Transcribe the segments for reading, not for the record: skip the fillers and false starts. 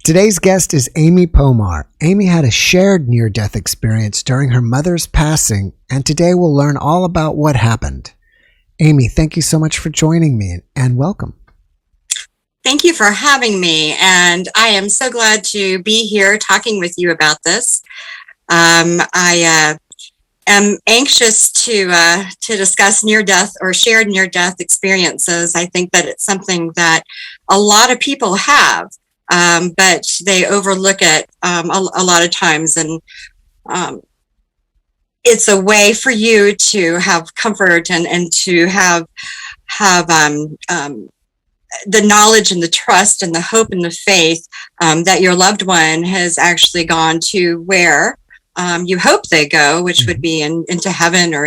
Today's guest is Amy Pomar. Amy had a shared near-death experience during her mother's passing, and today we'll learn all about what happened. Amy, thank you so much for joining me, and welcome. Thank you for having me, and I am so glad to be here talking with you about this. I am anxious to discuss near-death or shared near-death experiences. I think that it's something that a lot of people have. But they overlook it a lot of times, and it's a way for you to have comfort and to have the knowledge and the trust and the hope and the faith that your loved one has actually gone to where you hope they go, which would be into heaven or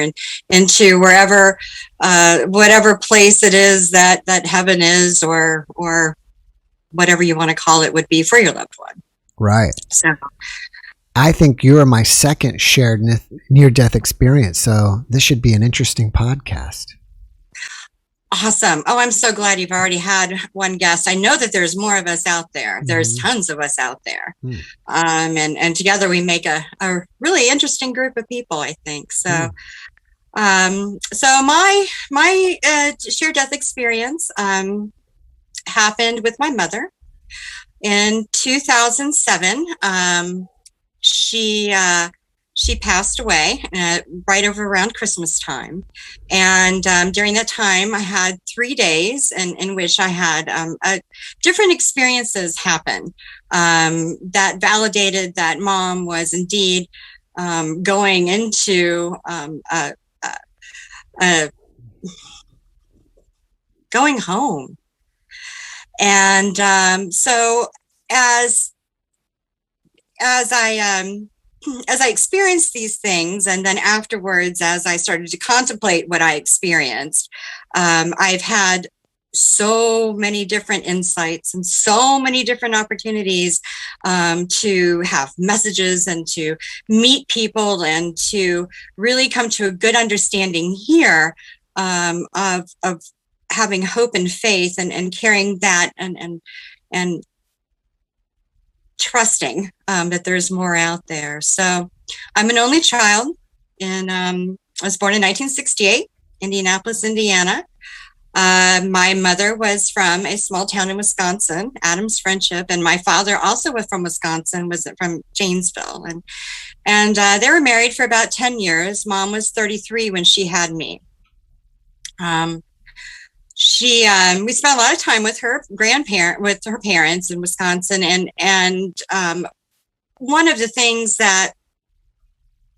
into wherever, whatever place it is that heaven is, or whatever you want to call it would be for your loved one. Right. So I think you are my second shared near-death experience, so this should be an interesting podcast. Awesome. Oh, I'm so glad you've already had one guest. I know that there's more of us out there. There's tons of us out there. And together we make a really interesting group of people, I think. So so my shared death experience happened with my mother in 2007. She passed away right over around Christmas time, and during that time I had 3 days in which I had different experiences happen that validated that Mom was indeed going into going home. And so as I experienced these things, and then afterwards, as I started to contemplate what I experienced, I've had so many different insights and so many different opportunities to have messages and to meet people and to really come to a good understanding here of having hope and faith and carrying that and trusting that there's more out there. So I'm an only child, and I was born in 1968, Indianapolis, Indiana. My mother was from a small town in Wisconsin, Adams Friendship, and my father also was from Wisconsin, was from Janesville, and they were married for about 10 years. Mom was 33 when she had me. We spent a lot of time with her parents in Wisconsin, and one of the things that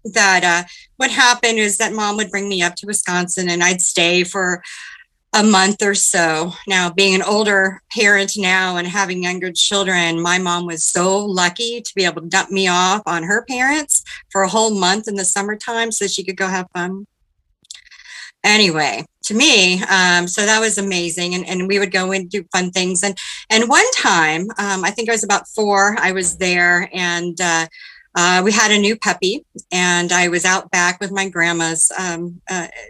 would happen is that Mom would bring me up to Wisconsin, and I'd stay for a month or so. Now, being an older parent now and having younger children, my mom was so lucky to be able to dump me off on her parents for a whole month in the summertime so she could go have fun. Anyway, to me, so that was amazing. And we would go and do fun things. And one time, I think I was about 4, I was there, and we had a new puppy, and I was out back with my grandma's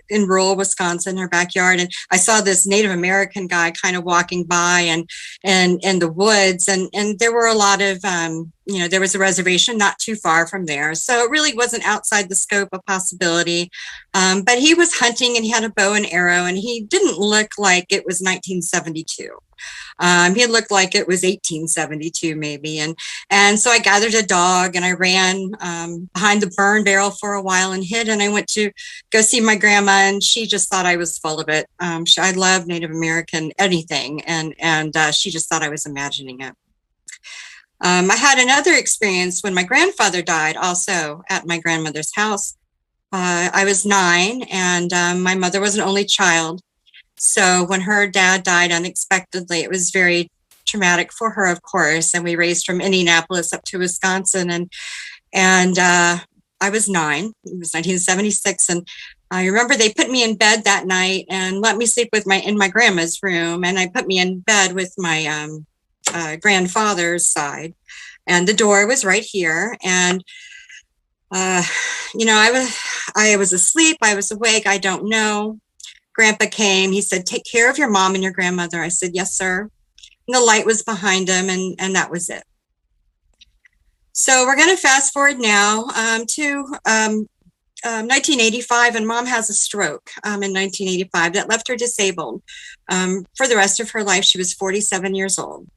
in rural Wisconsin, her backyard. And I saw this Native American guy kind of walking by and in the woods. And there were a lot of, there was a reservation not too far from there. So it really wasn't outside the scope of possibility. But he was hunting, and he had a bow and arrow, and he didn't look like it was 1972. He looked like it was 1872 maybe. And so I gathered a dog, and I ran behind the burn barrel for a while and hid. And I went to go see my grandma, and she just thought I was full of it. I love Native American anything. And she just thought I was imagining it. I had another experience when my grandfather died, also at my grandmother's house. I was 9, and my mother was an only child. So when her dad died unexpectedly, it was very traumatic for her, of course. And we raced from Indianapolis up to Wisconsin, and I was 9. It was 1976, and I remember they put me in bed that night and let me sleep in my grandma's room, and I put me in bed with my grandfather's side, and the door was right here. And I was asleep, I was awake, I don't know. Grandpa came, he said, "Take care of your mom and your grandmother." I said, "Yes, sir." And the light was behind him, and that was it. So we're going to fast forward now to 1985, and Mom has a stroke in 1985 that left her disabled for the rest of her life. She was 47 years old,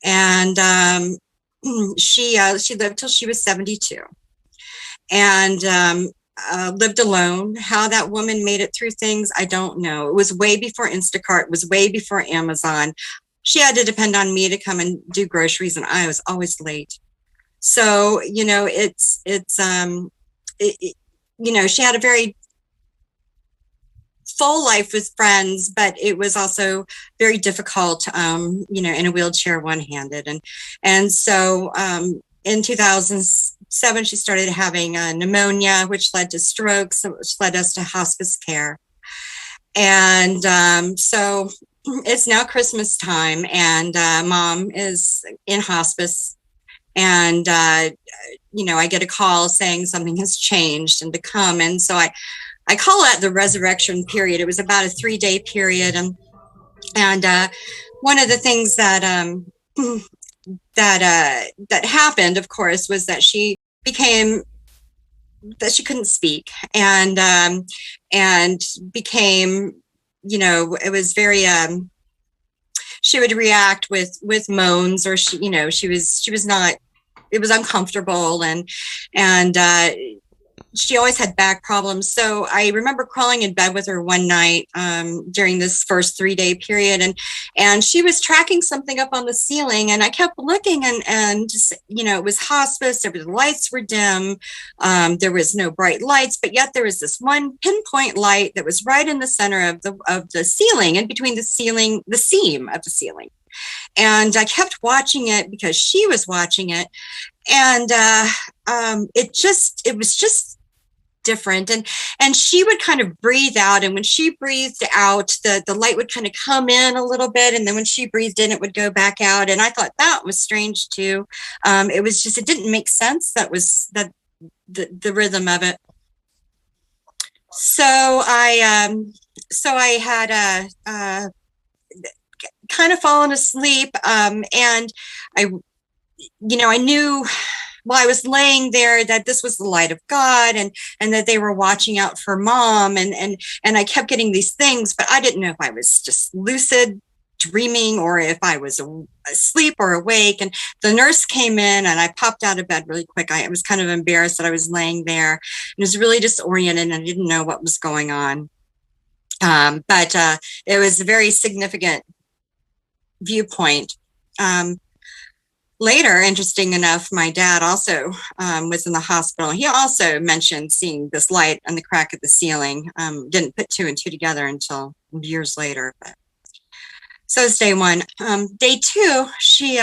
and she lived till she was 72, and lived alone. How that woman made it through things, I don't know. It was way before Instacart. It was way before Amazon. She had to depend on me to come and do groceries, and I was always late. So, you know, she had a very full life with friends, but it was also very difficult, in a wheelchair, one-handed. And so in 2007, she started having pneumonia, which led to strokes, which led us to hospice care. And so it's now Christmas time, and Mom is in hospice. And, I get a call saying something has changed and to come. And so I call that the resurrection period. It was about a 3-day period. And one of the things that happened, of course, was that she couldn't speak, and became, it was very, she would react with moans, or she was not, it was uncomfortable, and she always had back problems. So I remember crawling in bed with her one night during this first 3-day period, and she was tracking something up on the ceiling, and I kept looking, and it was hospice. The lights were dim. There was no bright lights, but yet there was this one pinpoint light that was right in the center of the ceiling, in between the seam of the ceiling. And I kept watching it because she was watching it, and it was just different. And she would kind of breathe out, and when she breathed out, the light would kind of come in a little bit, and then when she breathed in, it would go back out. And I thought that was strange too. It didn't make sense. That was the rhythm of it. So I had kind of fallen asleep, and I knew while I was laying there that this was the light of God, and that they were watching out for Mom, and I kept getting these things, but I didn't know if I was just lucid dreaming or if I was asleep or awake. And the nurse came in, and I popped out of bed really quick. I was kind of embarrassed that I was laying there, and was really disoriented, and I didn't know what was going on. But it was a very significant viewpoint. Later, interesting enough, my dad also was in the hospital. He also mentioned seeing this light on the crack of the ceiling. Didn't put 2 and 2 together until years later. But so it's day one. Day two, she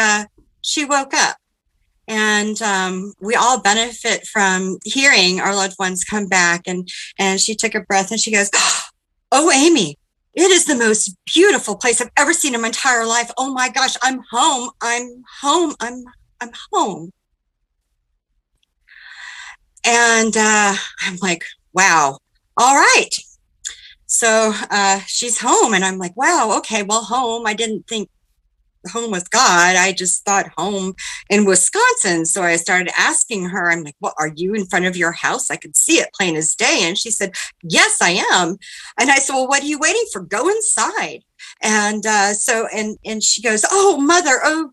woke up, and we all benefit from hearing our loved ones come back. And she took a breath, and she goes, "Oh, Amy, it is the most beautiful place I've ever seen in my entire life. Oh my gosh, I'm home. I'm home. I'm home." And I'm like, wow, all right. So she's home, and I'm like, wow, okay, well, home. I didn't think home with God. I just thought home in Wisconsin. So I started asking her, I'm like, well, are you in front of your house? I could see it plain as day. And she said, yes, I am. And I said, well, what are you waiting for? Go inside. And and she goes, oh, mother, oh,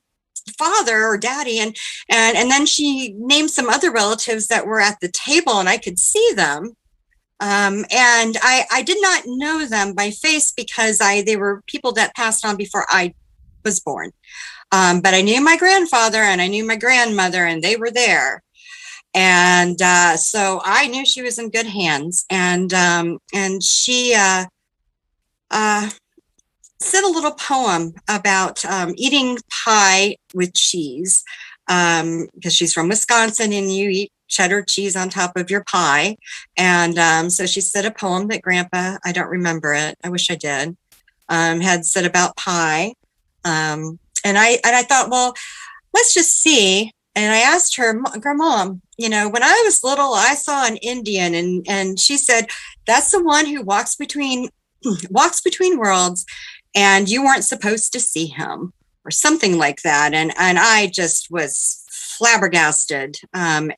father or daddy. And then she named some other relatives that were at the table, and I could see them. And I did not know them by face because they were people that passed on before I was born. But I knew my grandfather and I knew my grandmother, and they were there. And so I knew she was in good hands. And she said a little poem about eating pie with cheese, because she's from Wisconsin, and you eat cheddar cheese on top of your pie. And so she said a poem that Grandpa, I don't remember it, I wish I did, had said about pie. And I thought, well, let's just see. And I asked her, Mom, when I was little, I saw an Indian, and she said, that's the one who walks between worlds, and you weren't supposed to see him, or something like that. And I just was flabbergasted. And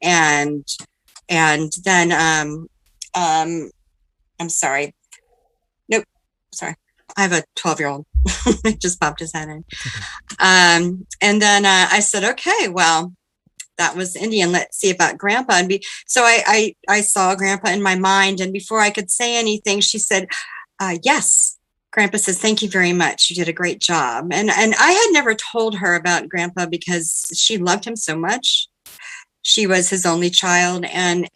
then I'm sorry. Nope. Sorry. I have a 12-year-old. It just popped his head in. And then I said, okay, well, that was Indian. Let's see about Grandpa. And so I saw Grandpa in my mind. And before I could say anything, she said, yes. Grandpa says, thank you very much. You did a great job. And I had never told her about Grandpa because she loved him so much. She was his only child. And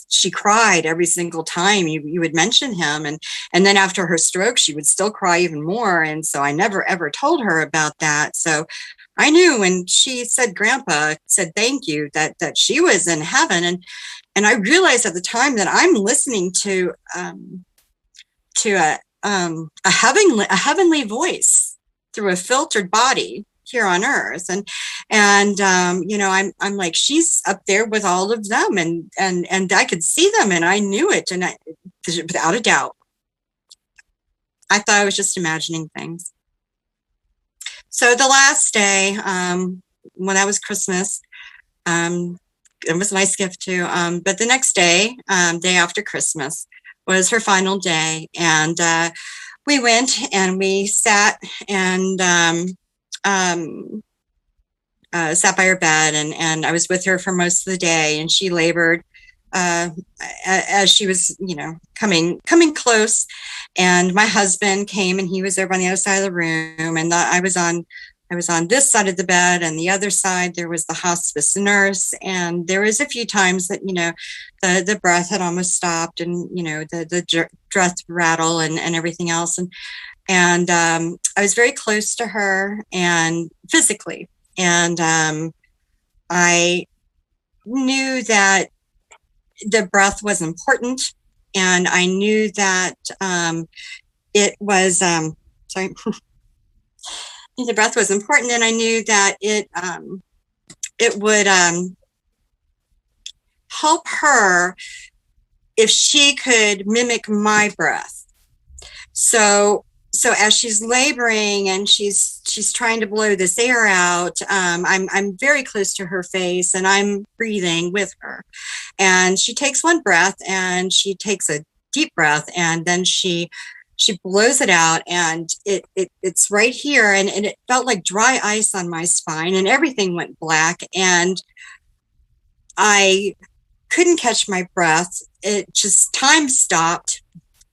she cried every single time you would mention him. And then after her stroke, she would still cry even more. And so I never, ever told her about that. So I knew when she said Grandpa said thank you, that she was in heaven. And I realized at the time that I'm listening to a heavenly voice through a filtered body here on earth. And I'm like, she's up there with all of them, and I could see them, and I knew it. And without a doubt, I thought I was just imagining things. So the last day, when that was Christmas, it was a nice gift too. But the next day, day after Christmas, was her final day. And we went and we sat and sat by her bed. And I was with her for most of the day. And she labored as she was, coming close. And my husband came, and he was over on the other side of the room. And I was on this side of the bed, and the other side, there was the hospice nurse. And there was a few times that, the breath had almost stopped, and, the breath rattle and everything else. And I was very close to her and physically. And I knew that the breath was important. And I knew that it was, sorry. The breath was important, and I knew that it would help her if she could mimic my breath. So as she's laboring and she's trying to blow this air out, I'm very close to her face, and I'm breathing with her. And she takes one breath, and she takes a deep breath, and then she blows it out, and it's right here. And it felt like dry ice on my spine, and everything went black, and I couldn't catch my breath. It just, time stopped.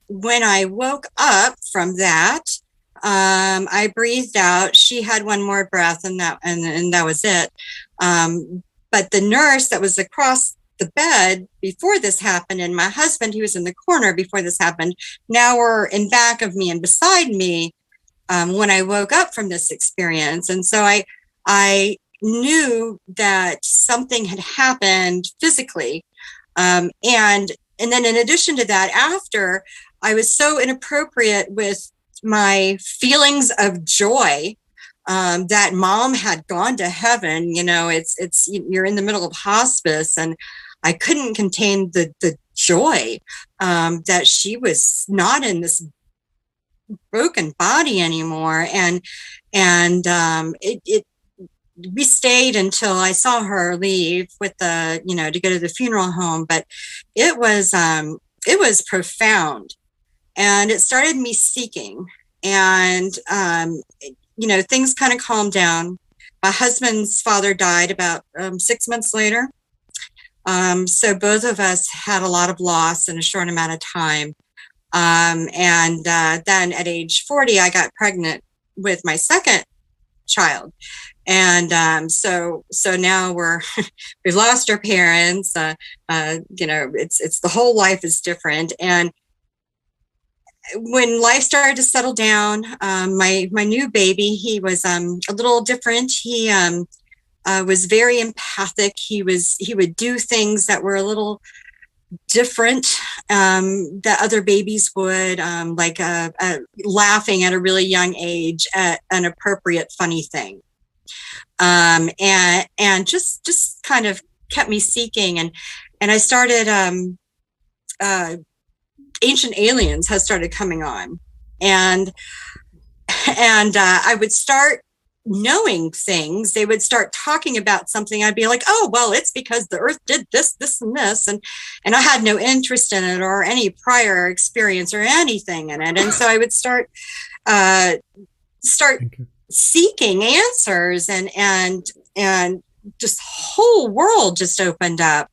When I woke up from that, I breathed out. She had one more breath, and that was it. But the nurse that was across the bed before this happened, and my husband, he was in the corner before this happened, now were in back of me and beside me when I woke up from this experience. And so I knew that something had happened physically. And then in addition to that, after, I was so inappropriate with my feelings of joy that Mom had gone to heaven. It's you're in the middle of hospice, and I couldn't contain the joy that she was not in this broken body anymore. And we stayed until I saw her leave with to go to the funeral home. But it was profound, and it started me seeking. And things kind of calmed down. My husband's father died about 6 months later. So both of us had a lot of loss in a short amount of time. And then at age 40, I got pregnant with my second child. And so now we've lost our parents. It's the whole life is different. And when life started to settle down, my new baby, he was a little different. He was very empathic. He would do things that were a little different that other babies would, like laughing at a really young age at an appropriate funny thing, and just kind of kept me seeking. And I started Ancient Aliens has started coming on, and I would start knowing things, they would start talking about something. I'd be like, oh, well, it's because the earth did this, this, and this. And I had no interest in it or any prior experience or anything in it. And so I would start seeking answers, and just whole world just opened up.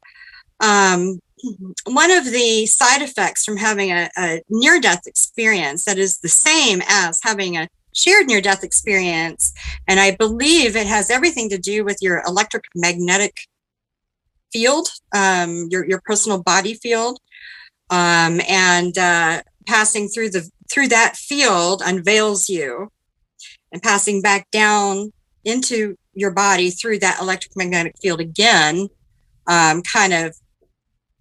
One of the side effects from having a near-death experience that is the same as having a shared near-death experience, and I believe it has everything to do with your electromagnetic field, your personal body field, and passing through that field unveils you, and passing back down into your body through that electromagnetic field again, kind of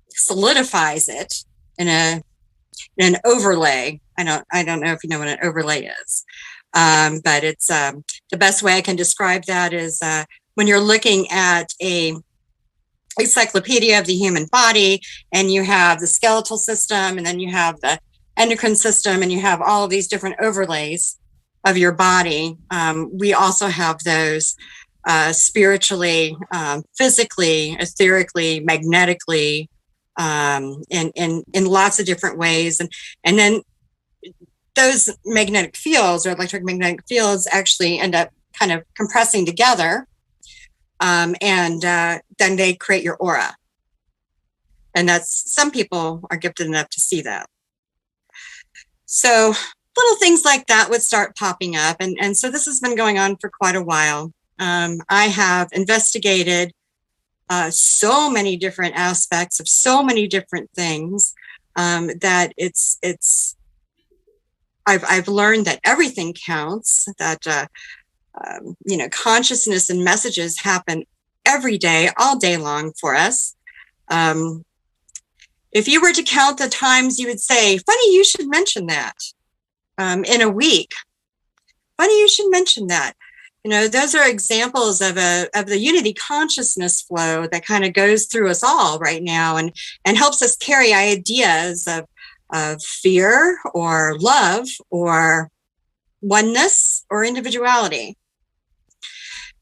solidifies it in an overlay. I don't know if you know what an overlay is, but it's the best way I can describe that is when you're looking at a encyclopedia of the human body, and you have the skeletal system, and then you have the endocrine system, and you have all of these different overlays of your body. We also have those spiritually, physically, etherically, magnetically, in lots of different ways. And then those magnetic fields or electromagnetic fields actually end up kind of compressing together. And then they create your aura. And some people are gifted enough to see that. So little things like that would start popping up. And so this has been going on for quite a while. I have investigated so many different aspects of so many different things, that I've learned that everything counts, that consciousness and messages happen every day, all day long for us. If you were to count the times, you would say, funny you should mention that, in a week. Funny you should mention that. Those are examples of the unity consciousness flow that kind of goes through us all right now, and helps us carry ideas of fear or love or oneness or individuality.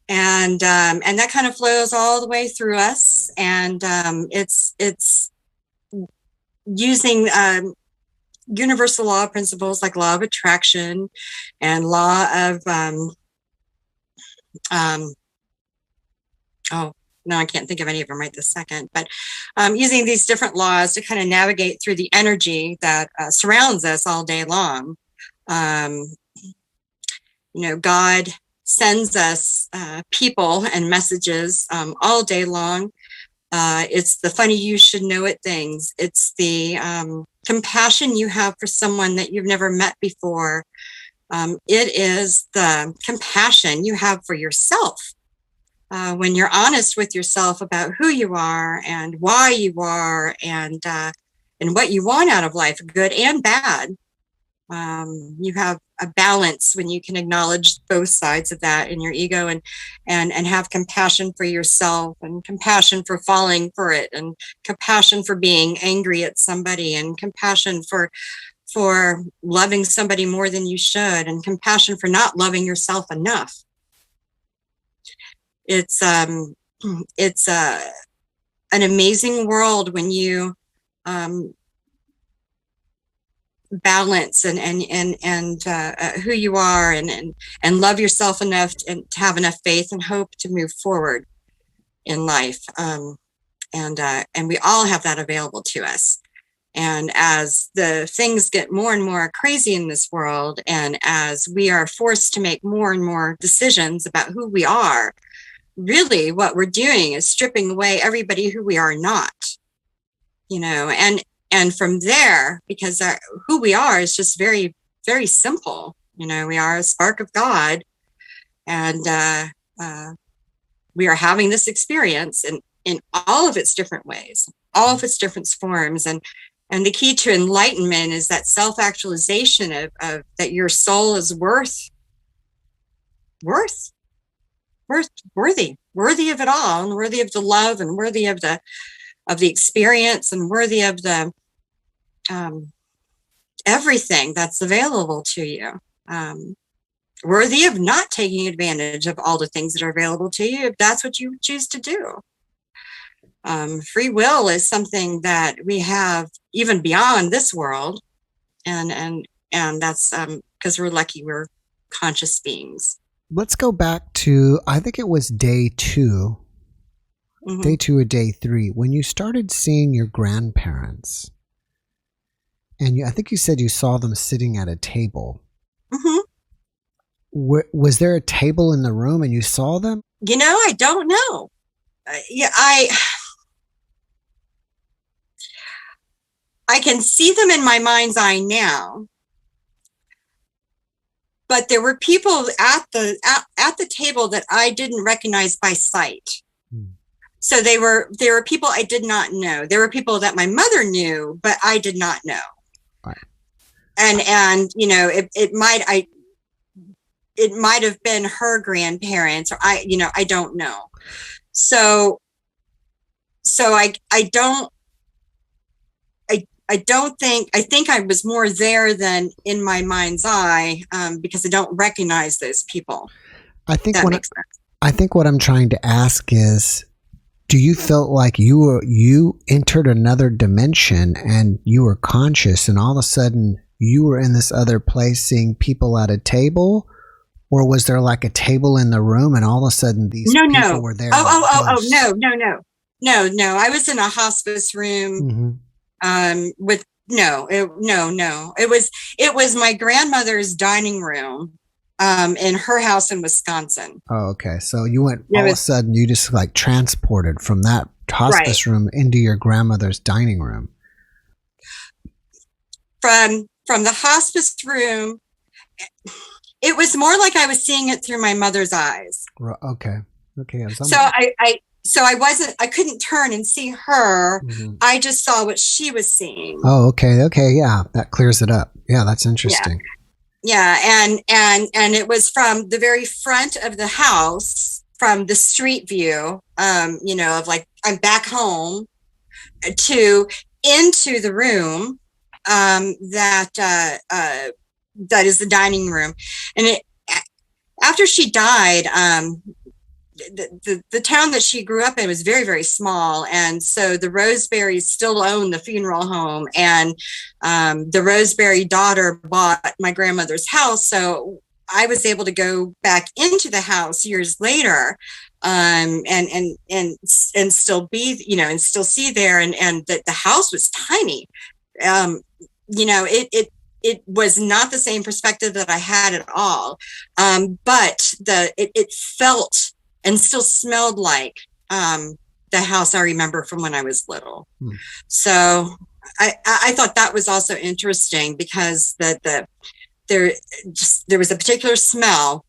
And that kind of flows all the way through us. And it's using universal law principles like law of attraction and law of oh no, I can't think of any of them right this second, but using these different laws to kind of navigate through the energy that surrounds us all day long. God sends us people and messages all day long. It's the funny you should know it things. It's the compassion you have for someone that you've never met before. It is the compassion you have for yourself. When you're honest with yourself about who you are and why you are, and what you want out of life, good and bad. You have a balance when you can acknowledge both sides of that in your ego, and have compassion for yourself, and compassion for falling for it, and compassion for being angry at somebody, and compassion for loving somebody more than you should, and compassion for not loving yourself enough. It's an amazing world when you balance and who you are, and love yourself enough and to have enough faith and hope to move forward in life. And we all have that available to us. And as the things get more and more crazy in this world, and as we are forced to make more and more decisions about who we are, really what we're doing is stripping away everybody who we are not, and from there, because who we are is just very, very simple. We are a spark of God, and we are having this experience in all of its different ways, all of its different forms. And the key to enlightenment is that self-actualization of that your soul is worthy of it all, and worthy of the love, and worthy of the experience, and worthy of the everything that's available to you. worthy of not taking advantage of all the things that are available to you if that's what you choose to do. Free will is something that we have even beyond this world, and that's because we're lucky we're conscious beings. Let's go back to, I think it was day 2, day 2 or day 3, when you started seeing your grandparents, and I think you said you saw them sitting at a table. Was there a table in the room and you saw them? I don't know. I can see them in my mind's eye now, but there were people at the table that I didn't recognize by sight. So there were people I did not know. There were people that my mother knew, but I did not know. Right. And it might have been her grandparents, or I don't know. So I think I was more there than in my mind's eye, because I don't recognize those people. I think what I'm trying to ask is, do you feel like you entered another dimension and you were conscious, and all of a sudden you were in this other place seeing people at a table? Or was there like a table in the room and all of a sudden these people were there? No. I was in a hospice room. With no. It was my grandmother's dining room in her house in Wisconsin. Oh, okay. So you went all of a sudden, you just like transported from that hospice room into your grandmother's dining room. From the hospice room, it was more like I was seeing it through my mother's eyes. Okay. So I couldn't turn and see her. I just saw what she was seeing. Oh, okay. Yeah. That clears it up. Yeah. That's interesting. Yeah. And it was from the very front of the house, from the street view, of like, I'm back home, to into the room, that is the dining room. And after she died, the town that she grew up in was very, very small. And so the Roseberrys still own the funeral home, and the Roseberry daughter bought my grandmother's house. So I was able to go back into the house years later, and still be, and still see there. And the house was tiny. It was not the same perspective that I had at all. But it felt and still smelled like the house I remember from when I was little. So I thought that was also interesting, because there was a particular smell,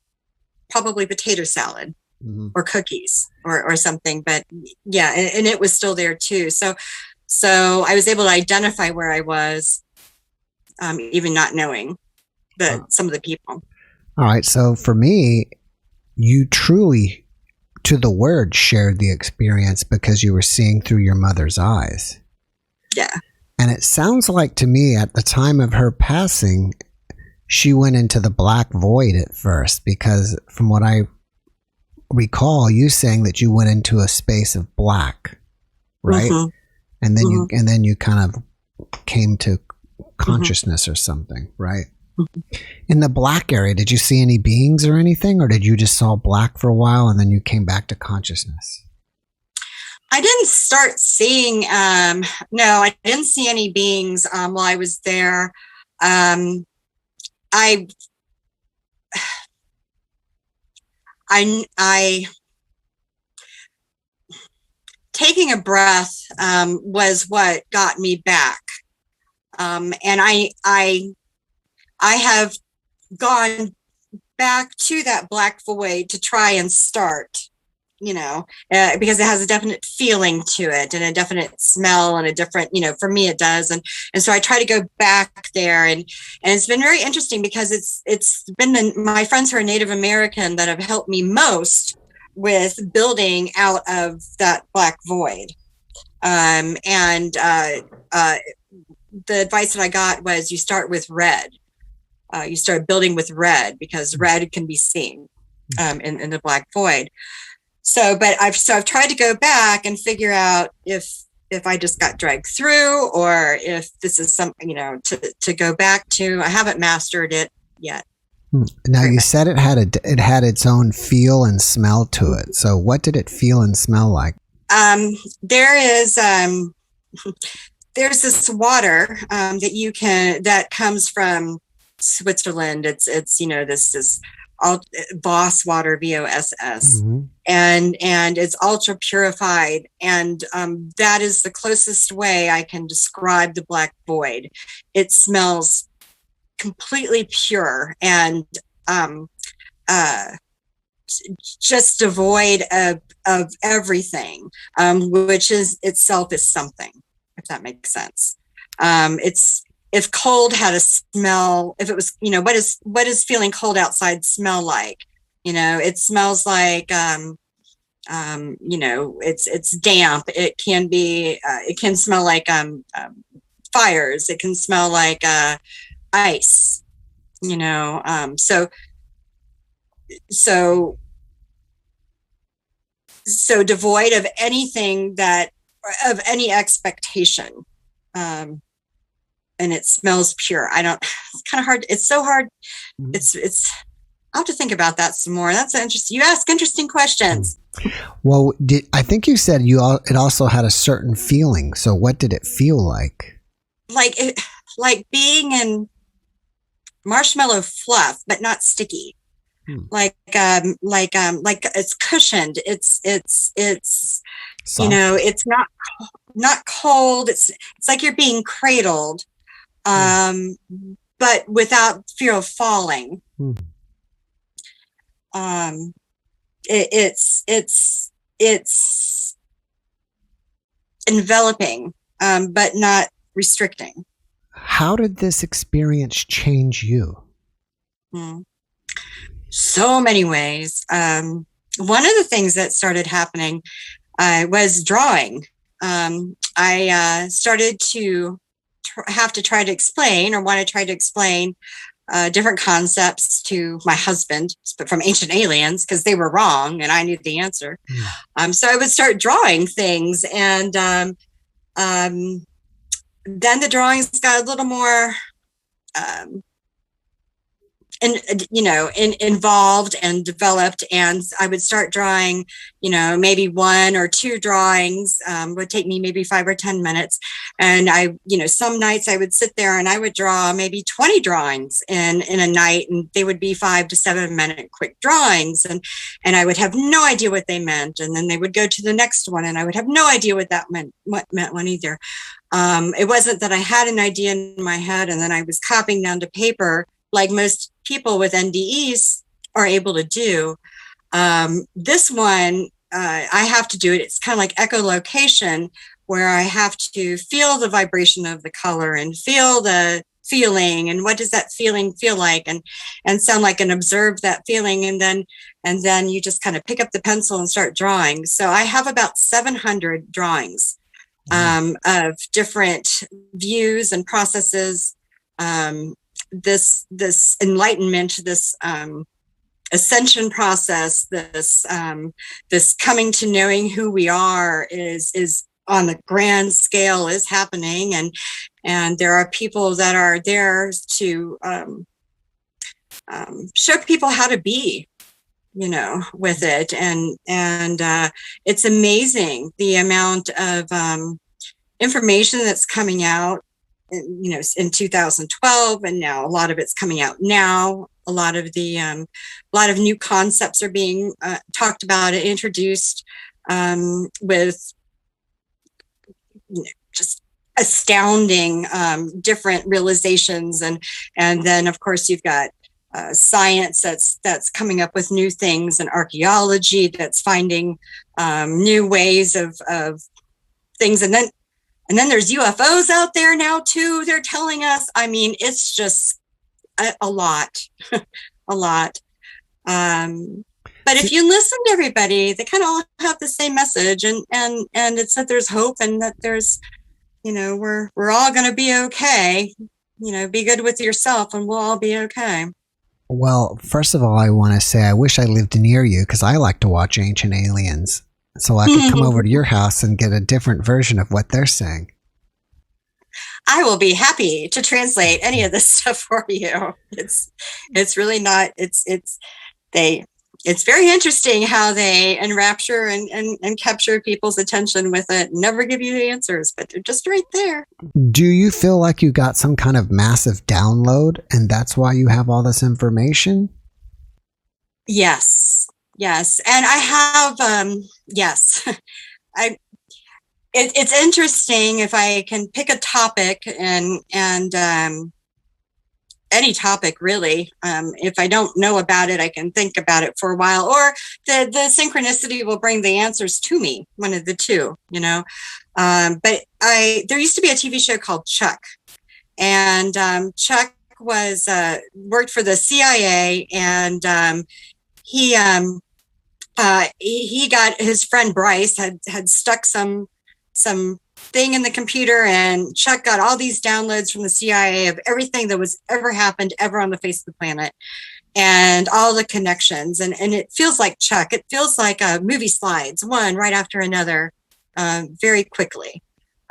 probably potato salad or cookies or something. But yeah, and it was still there too. So I was able to identify where I was, even not knowing some of the people. All right. So for me, you truly, to the word, shared the experience because you were seeing through your mother's eyes. Yeah. And it sounds like to me, at the time of her passing, she went into the black void at first, because from what I recall, you saying that you went into a space of black, right? And then you kind of came to consciousness or something, right? In the black area, did you see any beings or anything, or did you just saw black for a while and then you came back to consciousness? I didn't start seeing, no, I didn't see any beings while I was there. Taking a breath was what got me back. And I have gone back to that black void to try and start, because it has a definite feeling to it and a definite smell and a different, for me it does. And so I try to go back there, and it's been very interesting, because it's been my friends who are Native American that have helped me most with building out of that black void. The advice that I got was, you start with red. you start building with red, because red can be seen in the black void. So I've tried to go back and figure out if I just got dragged through, or if this is something, to go back to. I haven't mastered it yet. Now, you said it had its own feel and smell to it. So what did it feel and smell like? There's this water that comes from Switzerland. It's this Voss water, VOSS, and it's ultra purified, and that is the closest way I can describe the black void. It smells completely pure and just devoid of everything, which is itself is something, if that makes sense. It's, if cold had a smell, if it was, what is feeling cold outside smell like? It smells like, it's damp. It can be, it can smell like fires. It can smell like ice. So devoid of anything of any expectation. And it smells pure. It's kind of hard. It's so hard. I'll have to think about that some more. That's interesting. You ask interesting questions. Well, I think you said it also had a certain feeling. So what did it feel like? Like being in marshmallow fluff, but not sticky. Like it's cushioned. It's soft. It's not cold. It's like you're being cradled, but without fear of falling. It's enveloping, but not restricting. How did this experience change you? So many ways. One of the things that started happening was drawing. I started to have to try to explain, or want to try to explain different concepts to my husband from ancient aliens, because they were wrong and I knew the answer. So I would start drawing things, and then the drawings got a little more involved and developed, and I would start drawing, maybe 1 or 2 drawings, would take me maybe 5 or 10 minutes. And some nights I would sit there and I would draw maybe 20 drawings in a night, and they would be 5 to 7 minute quick drawings. And I would have no idea what they meant. And then they would go to the next one, and I would have no idea what meant one either. It wasn't that I had an idea in my head and then I was copying down to paper, like most people with NDEs are able to do. This one, I have to do it. It's kind of like echolocation, where I have to feel the vibration of the color and feel the feeling, and what does that feeling feel like, and sound like, and observe that feeling, and then you just kind of pick up the pencil and start drawing. So I have about 700 drawings of different views and processes. This enlightenment, this ascension process, this coming to knowing who we are is on the grand scale is happening, and there are people that are there to show people how to be, with it, and it's amazing the amount of information that's coming out. In 2012, and now a lot of it's coming out now. A lot of new concepts are being talked about and introduced, with just astounding different realizations, and then of course you've got science that's coming up with new things, and archaeology that's finding new ways of things, and then there's UFOs out there now too. They're telling us. I mean, it's just a lot, a lot. But if you listen to everybody, they kind of all have the same message, and it's that there's hope, and that there's, we're all going to be okay. be good with yourself and we'll all be okay. Well, first of all, I want to say I wish I lived near you because I like to watch Ancient Aliens. So I could come over to your house and get a different version of what they're saying. I will be happy to translate any of this stuff for you. It's really not, it's very interesting how they enrapture and capture people's attention with it. Never give you the answers, but they're just right there. Do you feel like you got some kind of massive download and that's why you have all this information? Yes. And I have, yes, it's interesting if I can pick a topic and any topic really. If I don't know about it, I can think about it for a while, or the synchronicity will bring the answers to me, one of the two, but there used to be a TV show called Chuck, and Chuck was worked for the CIA, and he got his friend Bryce had stuck some thing in the computer, and Chuck got all these downloads from the CIA of everything that was ever happened ever on the face of the planet, and all the connections, and it feels like Chuck. It feels like movie slides, one right after another, very quickly,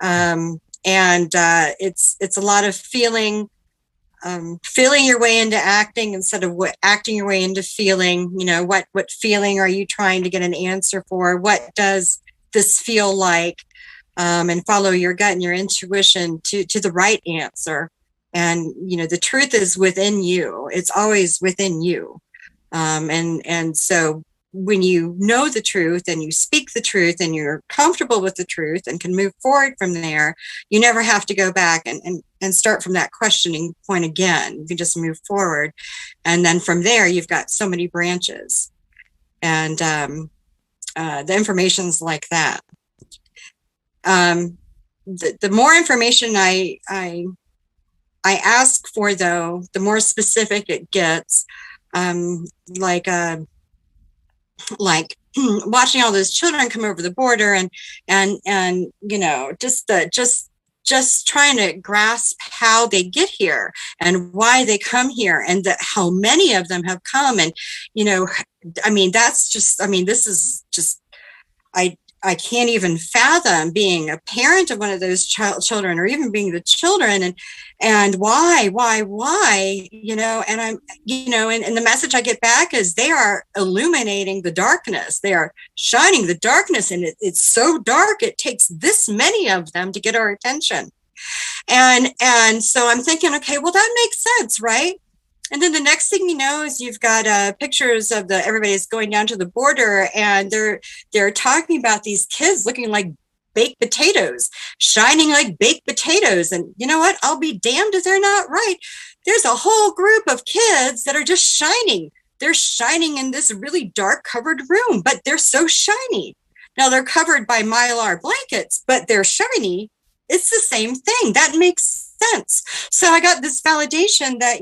and it's a lot of feeling your way into acting instead of acting your way into feeling. What feeling are you trying to get an answer for? What does this feel like? And follow your gut and your intuition to the right answer. And the truth is within you. It's always within you. And so when you know the truth and you speak the truth and you're comfortable with the truth and can move forward from there, you never have to go back and start from that questioning point again. You can just move forward. And then from there, you've got so many branches. And the information's like that. The more information I ask for, though, the more specific it gets. Like watching all those children come over the border and just trying to grasp how they get here and why they come here and how many of them have come. And, this is just, I can't even fathom being a parent of one of those children, or even being the children, and why, and I'm, and the message I get back is they are illuminating the darkness. They are shining the darkness, and it's so dark, it takes this many of them to get our attention. And so I'm thinking, okay, well, that makes sense, right? And then the next thing you know is you've got pictures of everybody's going down to the border, and they're talking about these kids looking like baked potatoes, shining like baked potatoes. And you know what? I'll be damned if they're not right. There's a whole group of kids that are just shining. They're shining in this really dark covered room, but they're so shiny. Now they're covered by Mylar blankets, but they're shiny. It's the same thing. That makes sense. So I got this validation that,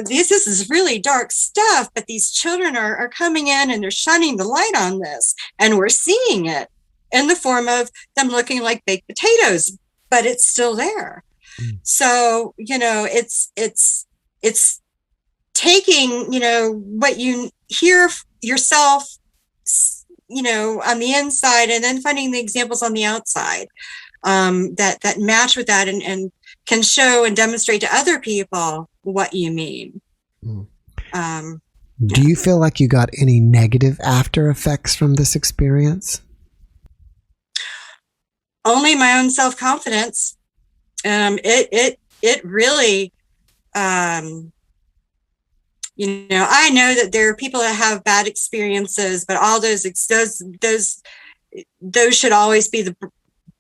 this is really dark stuff, but these children are coming in and they're shining the light on this, and we're seeing it in the form of them looking like baked potatoes, but it's still there. So, it's taking, what you hear yourself, on the inside, and then finding the examples on the outside that match with that and can show and demonstrate to other people what you mean. Do you feel like you got any negative after effects from this experience? Only my own self-confidence. It really, I know that there are people that have bad experiences, but all those should always be the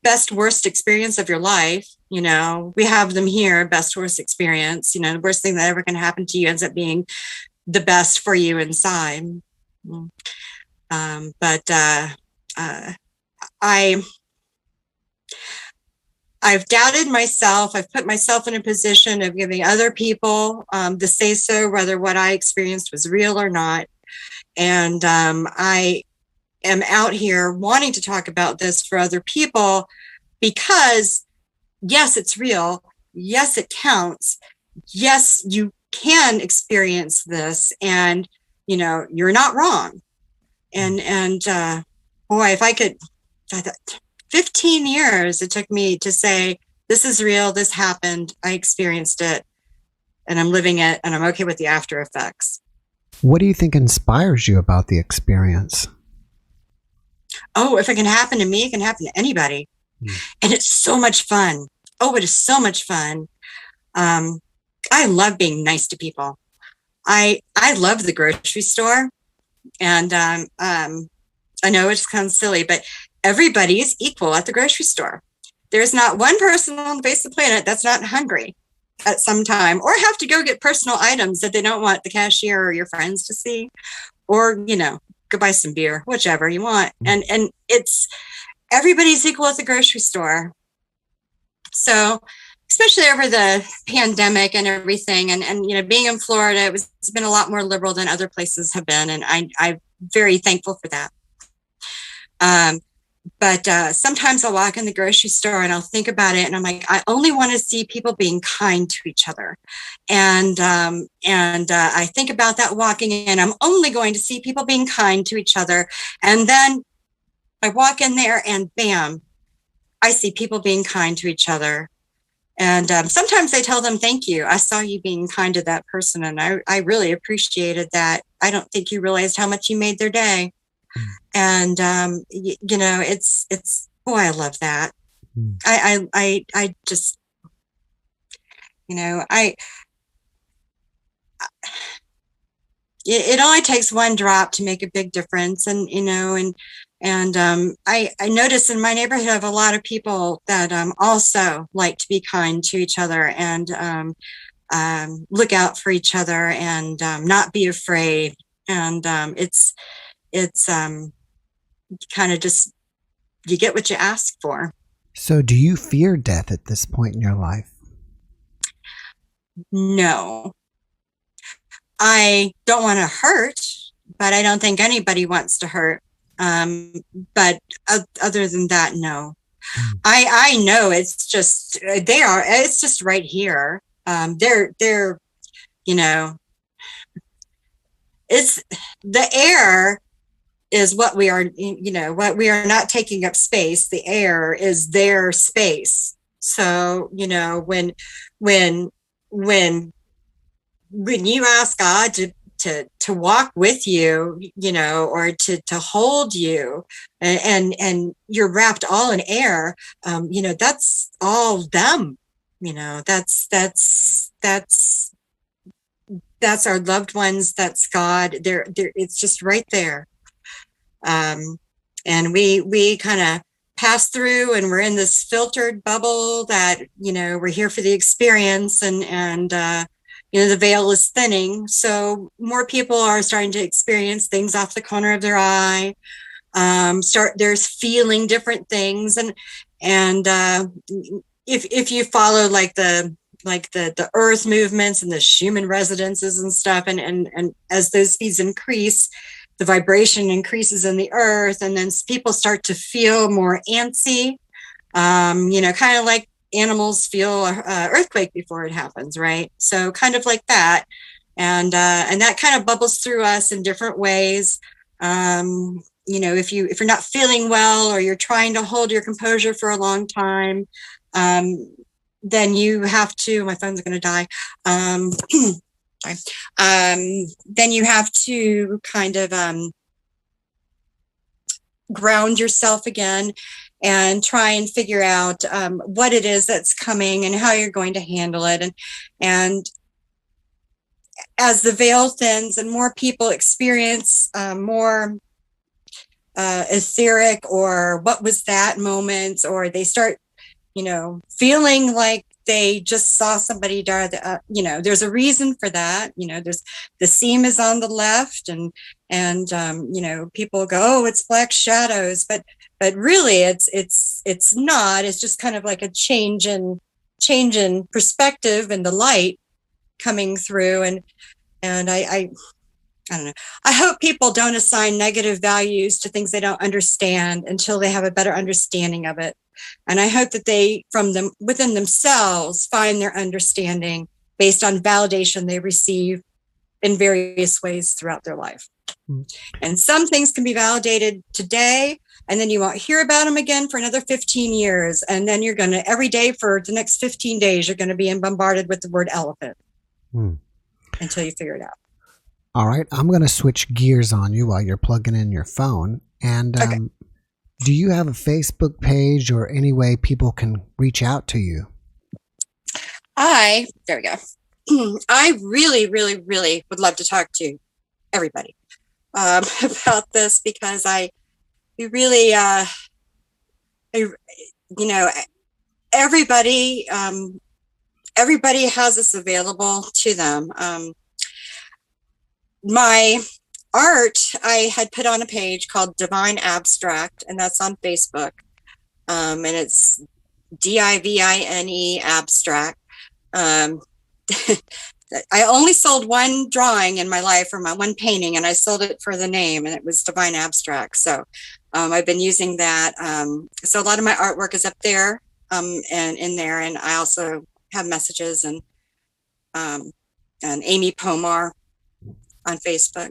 best worst experience of your life. We have them here, best worst experience. The worst thing that ever can happen to you ends up being the best for you inside. I've doubted myself. I've put myself in a position of giving other people the say so, whether what I experienced was real or not. And I am out here wanting to talk about this for other people because, yes, it's real, yes, it counts. Yes, you can experience this, and you're not wrong. And boy, if I could, 15 years it took me to say, this is real, this happened, I experienced it, and I'm living it, and I'm okay with the after effects. What do you think inspires you about the experience? Oh, if it can happen to me, it can happen to anybody. And it's so much fun. Oh, it is so much fun. I love being nice to people. I love the grocery store. And I know it sounds silly, but everybody is equal at the grocery store. There's not one person on the face of the planet that's not hungry at some time, or have to go get personal items that they don't want the cashier or your friends to see, or go buy some beer, whichever you want. And it's everybody's equal at the grocery store. So especially over the pandemic and everything, and being in Florida, it's been a lot more liberal than other places have been, and I'm very thankful for that. But sometimes I'll walk in the grocery store and I'll think about it, and I'm like, I only want to see people being kind to each other. And I think about that walking in, I'm only going to see people being kind to each other. And then I walk in there and bam, I see people being kind to each other. And sometimes I tell them, thank you. I saw you being kind to that person, and I really appreciated that. I don't think you realized how much you made their day. And, it's, boy, I love that. I just, it only takes one drop to make a big difference. And, I notice in my neighborhood, I have a lot of people that also like to be kind to each other, and look out for each other, and not be afraid. And it's kind of just, you get what you ask for. So do you fear death at this point in your life? No. I don't want to hurt, but I don't think anybody wants to hurt. But other than that, no. I know it's just, it's just right here. They're, it's the air is what we are, what we are not taking up space. The air is their space. So, when you ask God to walk with you, or to hold you, and you're wrapped all in air, that's all them. That's our loved ones. That's God. They're it's just right there. And we kind of pass through, and we're in this filtered bubble that, we're here for the experience, and the veil is thinning. So more people are starting to experience things off the corner of their eye. There's feeling different things. And if you follow like the earth movements and the Schumann resonances and stuff, and as those speeds increase, the vibration increases in the earth, and then people start to feel more antsy, kind of like animals feel an earthquake before it happens, right? So kind of like that. And that kind of bubbles through us in different ways. If you're not feeling well, or you're trying to hold your composure for a long time, then you have to, my phone's going to die. Then you have to kind of ground yourself again, and try and figure out what it is that's coming and how you're going to handle it. And as the veil thins and more people experience more etheric, or what was that moments, or they start, feeling like they just saw somebody die. There's a reason for that. There's the seam is on the left, and people go, oh, it's black shadows, but really it's not. It's just kind of like a change in perspective, and the light coming through. And I don't know. I hope people don't assign negative values to things they don't understand until they have a better understanding of it. And I hope that they, within themselves, find their understanding based on validation they receive in various ways throughout their life. And some things can be validated today, and then you won't hear about them again for another 15 years. And then you're going to, every day for the next 15 days, you're going to be bombarded with the word elephant until you figure it out. All right. I'm going to switch gears on you while you're plugging in your phone. And Okay. do you have a Facebook page or any way people can reach out to you? There we go. I really, really, really would love to talk to everybody about this, because everybody has this available to them. My art, I had put on a page called Divine Abstract, and that's on Facebook. And it's DIVINE Abstract. I only sold one drawing in my life, or my one painting, and I sold it for the name, and it was Divine Abstract. So I've been using that. So a lot of my artwork is up there and in there. And I also have messages and Amy Pomar on Facebook.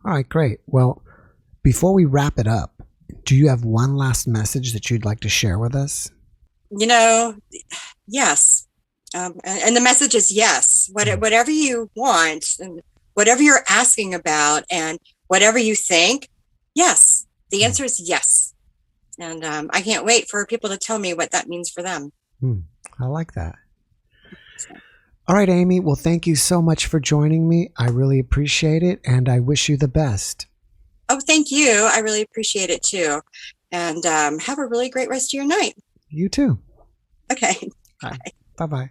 All right, great. Well, before we wrap it up, do you have one last message that you'd like to share with us? Yes. And the message is yes. Whatever you want, and whatever you're asking about, and whatever you think, yes. The answer is yes. And I can't wait for people to tell me what that means for them. I like that. All right, Amy. Well, thank you so much for joining me. I really appreciate it, and I wish you the best. Oh, thank you. I really appreciate it too. And have a really great rest of your night. You too. Okay. Bye. Bye-bye.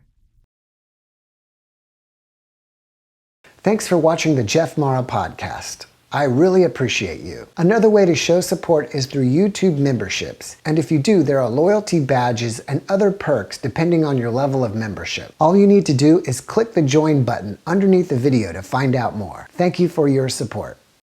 Thanks for watching the JeffMara podcast. I really appreciate you. Another way to show support is through YouTube memberships. And if you do, there are loyalty badges and other perks depending on your level of membership. All you need to do is click the join button underneath the video to find out more. Thank you for your support.